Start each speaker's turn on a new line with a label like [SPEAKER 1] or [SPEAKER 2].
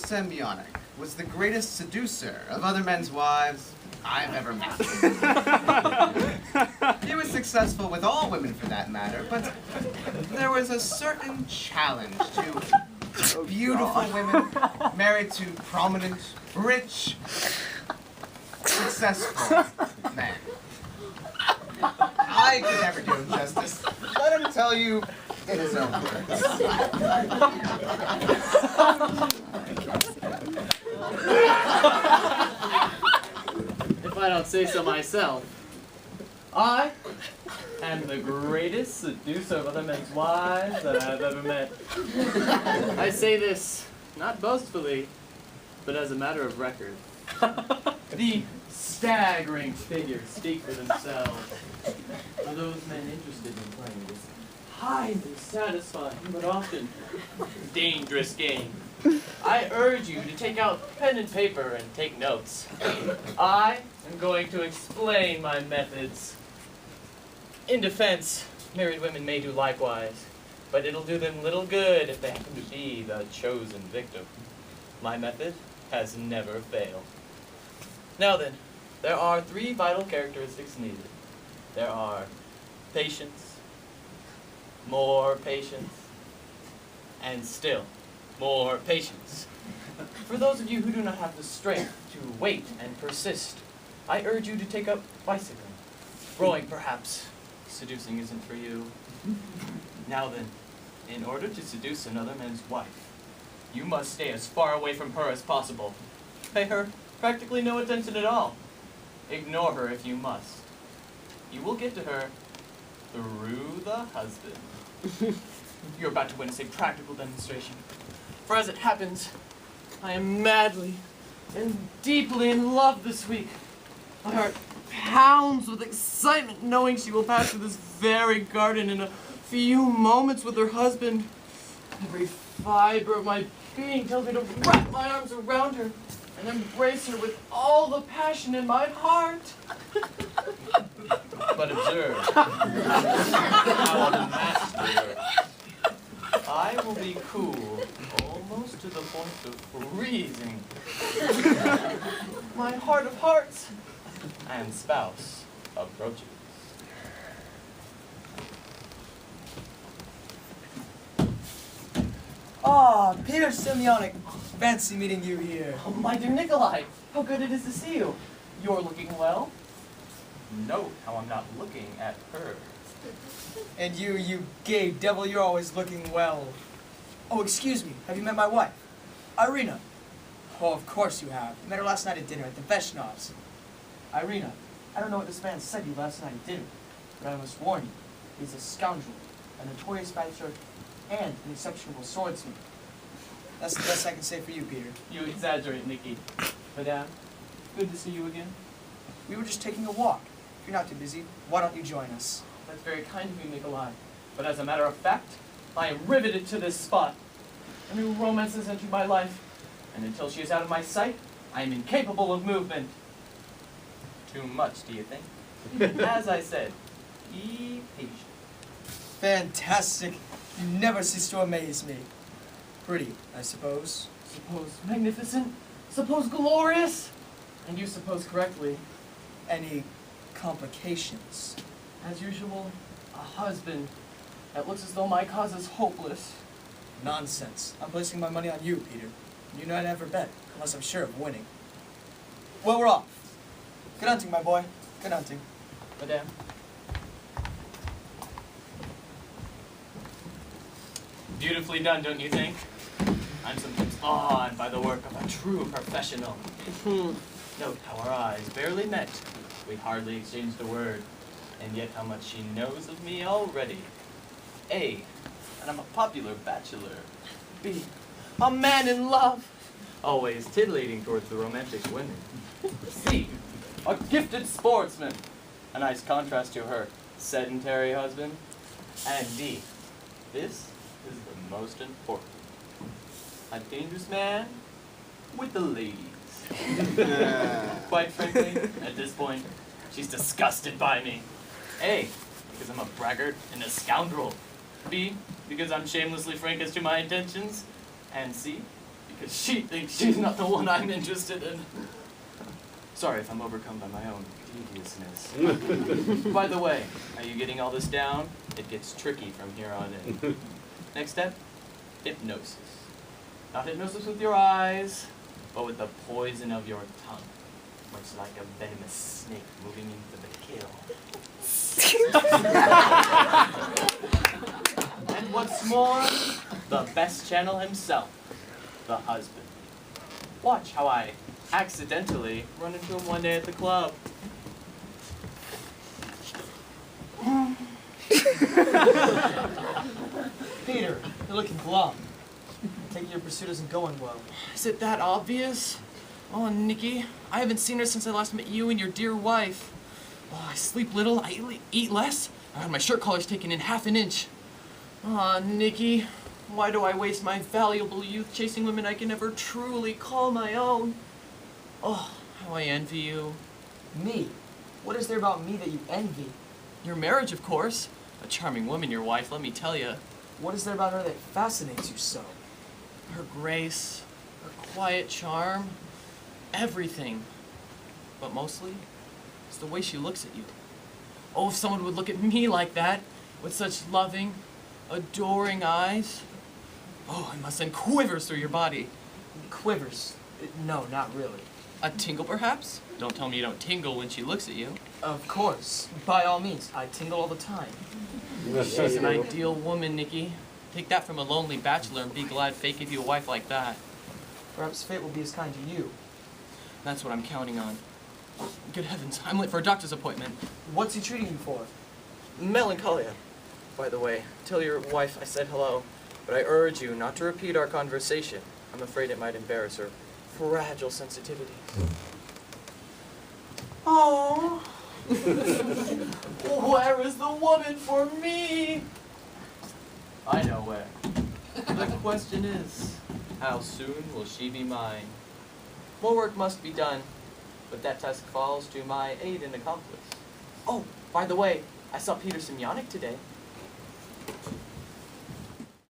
[SPEAKER 1] Semyonic was the greatest seducer of other men's wives I've ever met. He was successful with all women for that matter, but there was a certain challenge to beautiful women married to prominent, rich, successful men. I could never do him justice. Let him tell you in his own words.
[SPEAKER 2] If I don't say so myself, I am the greatest seducer of other men's wives that I've ever met. I say this not boastfully, but as a matter of record. The staggering figures speak for themselves. For those men interested in playing this highly satisfying but often dangerous game, I urge you to take out pen and paper and take notes. I am going to explain my methods. In defense, married women may do likewise, but it'll do them little good if they happen to be the chosen victim. My method has never failed. Now then, there are 3 vital characteristics needed. There are patience, more patience, and still more patience. For those of you who do not have the strength to wait and persist, I urge you to take up bicycling. Rowing, perhaps. Seducing isn't for you. Now then, in order to seduce another man's wife, you must stay as far away from her as possible. Pay her practically no attention at all. Ignore her if you must. You will get to her through the husband. You're about to witness a practical demonstration. For as it happens, I am madly and deeply in love this week. My heart pounds with excitement knowing she will pass through this very garden in a few moments with her husband. Every fiber of my being tells me to wrap my arms around her and embrace her with all the passion in my heart. But observe how unmatched they are. I will be cool almost to the point of freezing. My heart of hearts and spouse approaches.
[SPEAKER 3] Ah, Peter Semyonic. Fancy meeting you here.
[SPEAKER 2] Oh, my dear Nikolai, how good it is to see you. You're looking well. Note how I'm not looking at her.
[SPEAKER 3] And you gay devil, you're always looking well. Oh, excuse me, have you met my wife? Irina. Oh, of course you have. I met her last night at dinner at the Veshnovs. Irina, I don't know what this man said to you last night at dinner, but I must warn you, he's a scoundrel, a notorious bachelor, and an exceptional swordsman. That's the best I can say for you, Peter.
[SPEAKER 2] You exaggerate, Nikki. Madame, good to see you again.
[SPEAKER 3] We were just taking a walk. If you're not too busy, why don't you join us?
[SPEAKER 2] That's very kind of you, Nikolai. But as a matter of fact, I am riveted to this spot. A new romance has entered my life, and until she is out of my sight, I am incapable of movement. Too much, do you think? As I said, be patient.
[SPEAKER 3] Fantastic. You never cease to amaze me. Pretty, I suppose.
[SPEAKER 2] Suppose magnificent, suppose glorious, and you suppose correctly.
[SPEAKER 3] Any complications?
[SPEAKER 2] As usual, a husband that looks as though my cause is hopeless.
[SPEAKER 3] Nonsense. I'm placing my money on you, Peter. You not ever bet, unless I'm sure of winning. Well, we're off. Good hunting, my boy. Good hunting.
[SPEAKER 2] Madame. Beautifully done, don't you think? I'm sometimes awed by the work of a true professional. Note how our eyes barely met. We hardly exchanged a word, and yet how much she knows of me already. A, and I'm a popular bachelor. B, a man in love, always titillating towards the romantic women. C, a gifted sportsman, a nice contrast to her sedentary husband. And D, this is the most important, a dangerous man with the ladies. Quite frankly, at this point, she's disgusted by me. A, because I'm a braggart and a scoundrel. B, because I'm shamelessly frank as to my intentions. And C, 'cause she thinks she's not the one I'm interested in. Sorry if I'm overcome by my own deviousness. By the way, are you getting all this down? It gets tricky from here on in. Next step, hypnosis. Not hypnosis with your eyes, but with the poison of your tongue. Much like a venomous snake moving into the kill. And what's more, the best channel himself, the husband. Watch how I accidentally run into him one day at the club.
[SPEAKER 3] Peter, you're looking glum. I take it your pursuit isn't going well.
[SPEAKER 2] Is it that obvious? Oh, Nikki, I haven't seen her since I last met you and your dear wife. Oh, I sleep little, I eat less. I had my shirt collars taken in half an inch. Ah, Nikki, why do I waste my valuable youth chasing women I can never truly call my own? Oh, how I envy you.
[SPEAKER 3] Me? What is there about me that you envy?
[SPEAKER 2] Your marriage, of course. A charming woman, your wife, let me tell you.
[SPEAKER 3] What is there about her that fascinates you so?
[SPEAKER 2] Her grace, her quiet charm, everything. But mostly, it's the way she looks at you. Oh, if someone would look at me like that, with such loving, adoring eyes. Oh, it must send quivers through your body.
[SPEAKER 3] Quivers? No, not really.
[SPEAKER 2] A tingle, perhaps? Don't tell me you don't tingle when she looks at you.
[SPEAKER 3] Of course. By all means. I tingle all the time.
[SPEAKER 2] She's an ideal woman, Nikki. Take that from a lonely bachelor and be glad fate gave you a wife like that.
[SPEAKER 3] Perhaps fate will be as kind to you.
[SPEAKER 2] That's what I'm counting on. Good heavens, I'm late for a doctor's appointment.
[SPEAKER 3] What's he treating you for?
[SPEAKER 2] Melancholia. By the way, tell your wife I said hello, but I urge you not to repeat our conversation. I'm afraid it might embarrass her fragile sensitivity. Oh, where is the woman for me? I know where. The question is, how soon will she be mine? More work must be done, but that task falls to my aid and accomplice. Oh, by the way, I saw Peter Semyonix today.